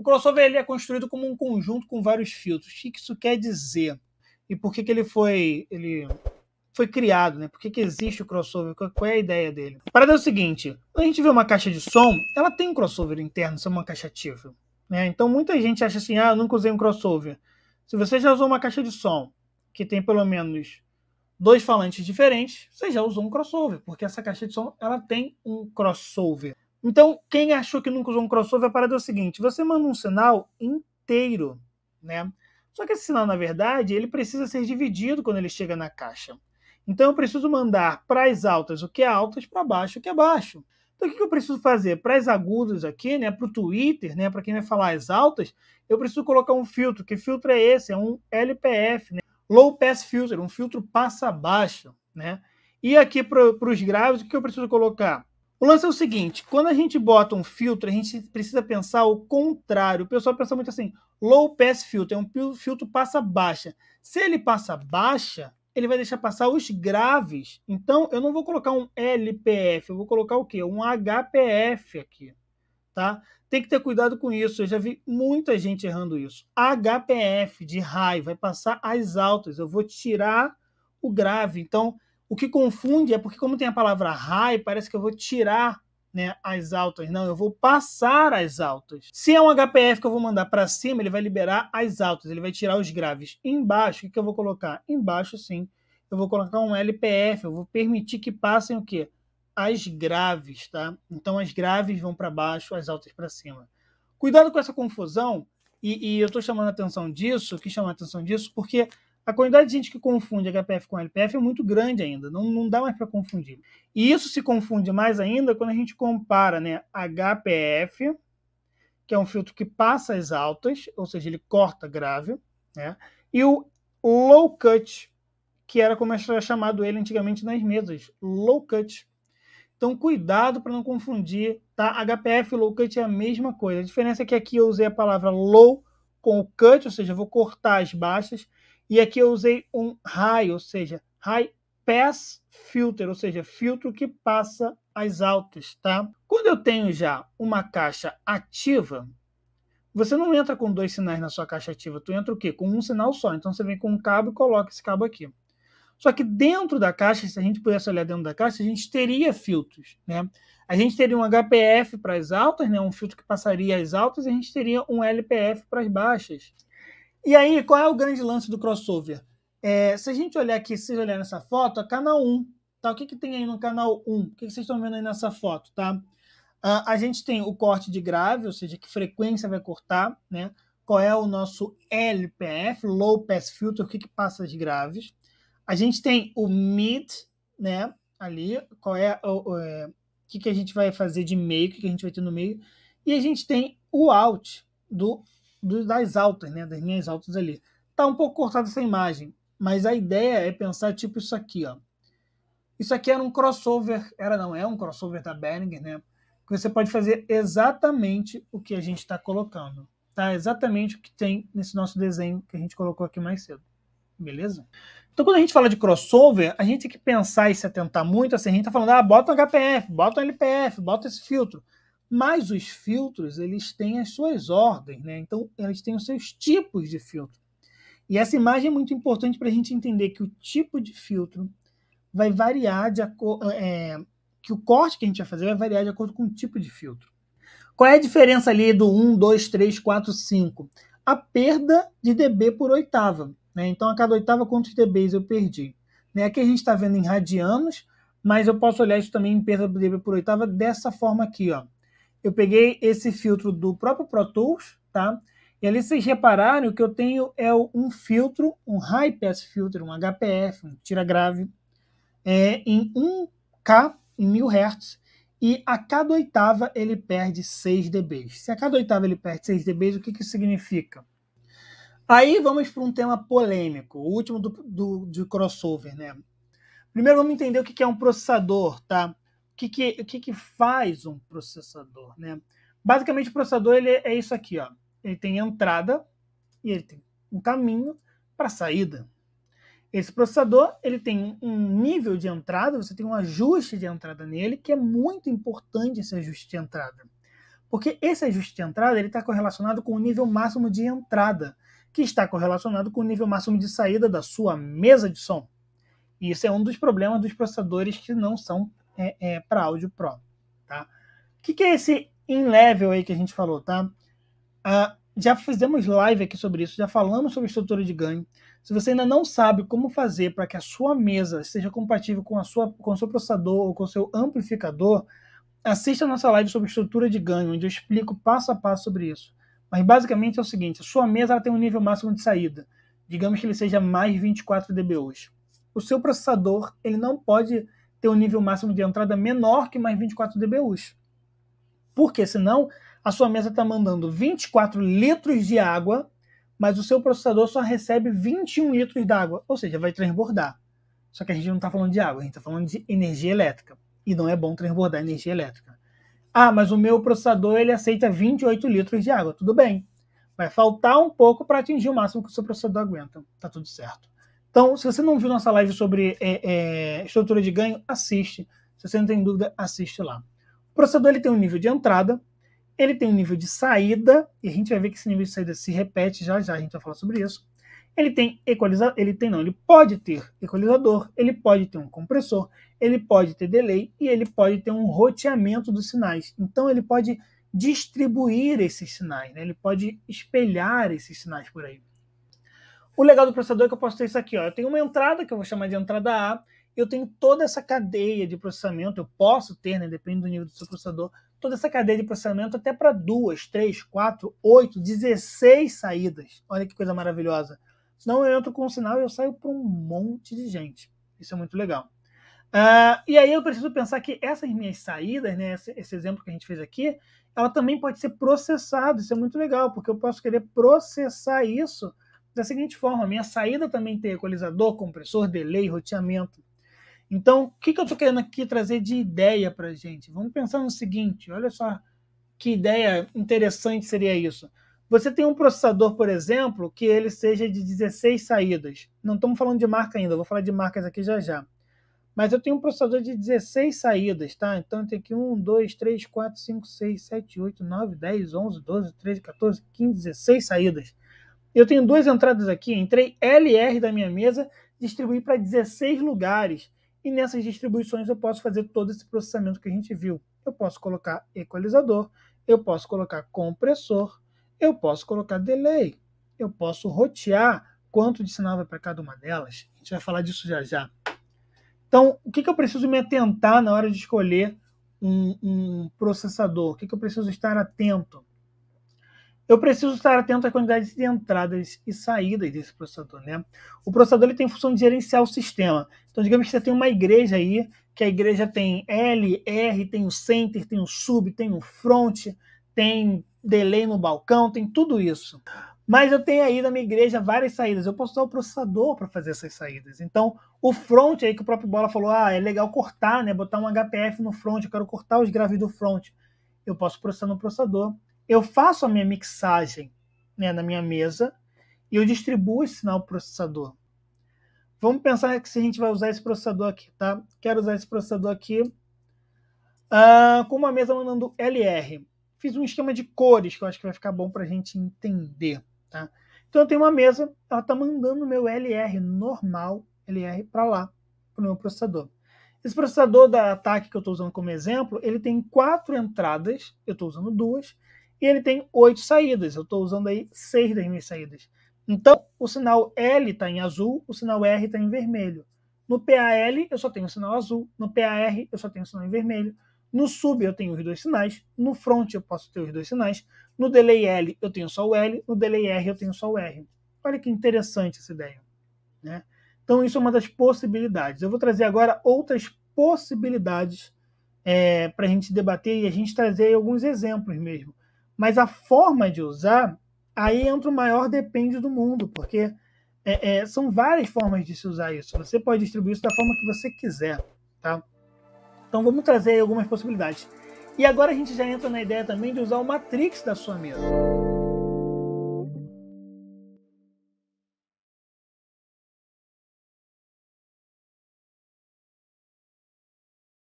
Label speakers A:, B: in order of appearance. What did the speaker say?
A: crossover ele é construído como um conjunto com vários filtros. O que isso quer dizer? E por que ele foi criado, né? Por que existe o crossover? Qual é a ideia dele? A parada é o seguinte, quando a gente vê uma caixa de som, ela tem um crossover interno, se é uma caixa ativa. Né? Então muita gente acha assim, eu nunca usei um crossover. Se você já usou uma caixa de som que tem pelo menos 2 falantes diferentes, você já usou um crossover, porque essa caixa de som ela tem um crossover. Então, quem achou que nunca usou um crossover, a parada é o seguinte, você manda um sinal inteiro, né? Só que esse sinal, na verdade, ele precisa ser dividido quando ele chega na caixa. Então, eu preciso mandar para as altas o que é altas, para baixo o que é baixo. Então, o que eu preciso fazer? Para as agudas aqui, né, para o Twitter, né, para quem vai falar as altas, eu preciso colocar um filtro. Que filtro é esse? É um LPF, né? Low Pass Filter, um filtro passa-baixa. Né? E aqui para os graves, o que eu preciso colocar? O lance é o seguinte, quando a gente bota um filtro, a gente precisa pensar o contrário. O pessoal pensa muito assim, Low Pass Filter, é um filtro passa-baixa. Se ele passa baixa, ele vai deixar passar os graves. Então, eu não vou colocar um LPF, eu vou colocar o quê? Um HPF aqui, tá? Tem que ter cuidado com isso, eu já vi muita gente errando isso. HPF de high, vai passar as altas, eu vou tirar o grave. Então, o que confunde é porque como tem a palavra high, parece que eu vou tirar, né, as altas. Não, eu vou passar as altas. Se é um HPF que eu vou mandar para cima, ele vai liberar as altas, ele vai tirar os graves. Embaixo, o que eu vou colocar? Embaixo, sim, eu vou colocar um LPF, eu vou permitir que passem o quê? As graves, tá? Então as graves vão para baixo, as altas para cima. Cuidado com essa confusão, e eu estou chamando a atenção disso, quis chamar a atenção disso, porque a quantidade de gente que confunde HPF com LPF é muito grande ainda, não dá mais para confundir. E isso se confunde mais ainda quando a gente compara, né, HPF, que é um filtro que passa as altas, ou seja, ele corta grave, né, e o low cut, que era como era chamado ele antigamente nas mesas, low cut. Então, cuidado para não confundir, tá? HPF e low cut é a mesma coisa. A diferença é que aqui eu usei a palavra low com o cut, ou seja, eu vou cortar as baixas, e aqui eu usei um high, ou seja, high pass filter, ou seja, filtro que passa as altas, tá? Quando eu tenho já uma caixa ativa, você não entra com 2 sinais na sua caixa ativa, tu entra o quê? Com um sinal só. Então você vem com um cabo e coloca esse cabo aqui. Só que dentro da caixa, se a gente pudesse olhar dentro da caixa, a gente teria filtros, né? A gente teria um HPF para as altas, né? Um filtro que passaria as altas, e a gente teria um LPF para as baixas. E aí, qual é o grande lance do crossover? Se a gente olhar aqui, se vocês olharem nessa foto, é canal 1. Tá? O que tem aí no canal 1? O que vocês estão vendo aí nessa foto? Tá? A gente tem o corte de grave, ou seja, que frequência vai cortar, né? Qual é o nosso LPF, Low Pass Filter, o que passa as graves. A gente tem o mid, né, ali, qual é o que a gente vai fazer de meio, o que a gente vai ter no meio. E a gente tem o out das altas, né, das linhas altas ali. Tá um pouco cortada essa imagem, mas a ideia é pensar tipo isso aqui, ó. Isso aqui era um crossover, é um crossover da Behringer, né, que você pode fazer exatamente o que a gente está colocando, tá? Exatamente o que tem nesse nosso desenho que a gente colocou aqui mais cedo. Beleza? Então, quando a gente fala de crossover, a gente tem que pensar e se atentar muito assim. A gente está falando, bota um HPF, bota um LPF, bota esse filtro. Mas os filtros, eles têm as suas ordens, né? Então, eles têm os seus tipos de filtro. E essa imagem é muito importante para a gente entender que o tipo de filtro vai variar de acordo... que o corte que a gente vai fazer vai variar de acordo com o tipo de filtro. Qual é a diferença ali do 1, 2, 3, 4, 5? A perda de dB por oitava. Né? Então, a cada oitava, quantos dBs eu perdi? Né? Aqui a gente está vendo em radianos, mas eu posso olhar isso também em perda de dB por oitava dessa forma aqui. Ó. Eu peguei esse filtro do próprio Pro Tools, tá? E ali vocês repararem, o que eu tenho é um filtro, um High Pass Filter, um HPF, um tira-grave, em 1K, em 1000 Hz, e a cada oitava ele perde 6 dB. Se a cada oitava ele perde 6 dB, o que isso significa? Aí vamos para um tema polêmico, o último de crossover, né? Primeiro vamos entender o que é um processador, tá? O que faz um processador, né? Basicamente o processador ele é isso aqui, ó. Ele tem entrada e ele tem um caminho para saída. Esse processador ele tem um nível de entrada, você tem um ajuste de entrada nele, que é muito importante esse ajuste de entrada. Porque esse ajuste de entrada está correlacionado com o nível máximo de entrada, que está correlacionado com o nível máximo de saída da sua mesa de som. E isso é um dos problemas dos processadores que não são para áudio Pro. Tá? O que é esse in-level aí que a gente falou? Tá? Já fizemos live aqui sobre isso, já falamos sobre estrutura de ganho. Se você ainda não sabe como fazer para que a sua mesa seja compatível com o seu processador ou com o seu amplificador, assista a nossa live sobre estrutura de ganho, onde eu explico passo a passo sobre isso. Mas basicamente é o seguinte, a sua mesa ela tem um nível máximo de saída. Digamos que ele seja mais 24 dBus. O seu processador ele não pode ter um nível máximo de entrada menor que mais 24 dBus. Porque senão a sua mesa está mandando 24 litros de água, mas o seu processador só recebe 21 litros d'água, ou seja, vai transbordar. Só que a gente não está falando de água, a gente está falando de energia elétrica. E não é bom transbordar energia elétrica. Ah, mas o meu processador ele aceita 28 litros de água. Tudo bem. Vai faltar um pouco para atingir o máximo que o seu processador aguenta. Tá tudo certo. Então, se você não viu nossa live sobre estrutura de ganho, assiste. Se você não tem dúvida, assiste lá. O processador ele tem um nível de entrada, ele tem um nível de saída, e a gente vai ver que esse nível de saída se repete já já, a gente vai falar sobre isso. Ele tem equalizador, ele pode ter equalizador, ele pode ter um compressor, ele pode ter delay e ele pode ter um roteamento dos sinais. Então ele pode distribuir esses sinais, né? Ele pode espelhar esses sinais por aí. O legal do processador é que eu posso ter isso aqui, ó. Eu tenho uma entrada que eu vou chamar de entrada A, eu tenho toda essa cadeia de processamento, eu posso ter, né, depende do nível do seu processador, toda essa cadeia de processamento até para 2, 3, 4, 8, 16 saídas. Olha que coisa maravilhosa. Senão eu entro com um sinal e eu saio para um monte de gente. Isso é muito legal. E aí eu preciso pensar que essas minhas saídas, né, esse exemplo que a gente fez aqui, ela também pode ser processada. Isso é muito legal, porque eu posso querer processar isso da seguinte forma. A minha saída também tem equalizador, compressor, delay, roteamento. Então, o que eu estou querendo aqui trazer de ideia para a gente? Vamos pensar no seguinte, olha só que ideia interessante seria isso. Você tem um processador, por exemplo, que ele seja de 16 saídas. Não estamos falando de marca ainda, eu vou falar de marcas aqui já já. Mas eu tenho um processador de 16 saídas, tá? Então eu tenho aqui 1, 2, 3, 4, 5, 6, 7, 8, 9, 10, 11, 12, 13, 14, 15, 16 saídas. Eu tenho duas entradas aqui, entrei LR da minha mesa, distribuí para 16 lugares. E nessas distribuições eu posso fazer todo esse processamento que a gente viu. Eu posso colocar equalizador, eu posso colocar compressor, eu posso colocar delay, eu posso rotear quanto de sinal vai para cada uma delas. A gente vai falar disso já já. Então, o que eu preciso me atentar na hora de escolher um processador? O que eu preciso estar atento? Eu preciso estar atento à quantidade de entradas e saídas desse processador, né? O processador ele tem função de gerenciar o sistema. Então, digamos que você tem uma igreja aí, que a igreja tem L, R, tem o center, tem o sub, tem o front, tem delay no balcão, tem tudo isso. Mas eu tenho aí na minha igreja várias saídas. Eu posso usar o processador para fazer essas saídas. Então, o front aí que o próprio Bola falou, é legal cortar, né? Botar um HPF no front, eu quero cortar os graves do front. Eu posso processar no processador. Eu faço a minha mixagem, né, na minha mesa e eu distribuo esse sinal para o processador. Vamos pensar que se a gente vai usar esse processador aqui, tá? Quero usar esse processador aqui com uma mesa mandando LR. Fiz um esquema de cores que eu acho que vai ficar bom para a gente entender, tá? Então eu tenho uma mesa, ela está mandando o meu LR normal, LR para lá, para o meu processador. Esse processador da ATAC que eu estou usando como exemplo, ele tem 4 entradas, eu estou usando 2, e ele tem 8 saídas. Eu estou usando aí 6 das minhas saídas. Então, o sinal L está em azul, o sinal R está em vermelho. No PAL, eu só tenho o sinal azul. No PAR, eu só tenho o sinal em vermelho. No sub, eu tenho os 2 sinais. No front, eu posso ter os 2 sinais. No delay L, eu tenho só o L. No delay R, eu tenho só o R. Olha que interessante essa ideia, né? Então, isso é uma das possibilidades. Eu vou trazer agora outras possibilidades para a gente debater e a gente trazer alguns exemplos mesmo. Mas a forma de usar, aí entra o maior depende do mundo, porque são várias formas de se usar isso. Você pode distribuir isso da forma que você quiser, tá? Então vamos trazer algumas possibilidades. E agora a gente já entra na ideia também de usar o matrix da sua mesa.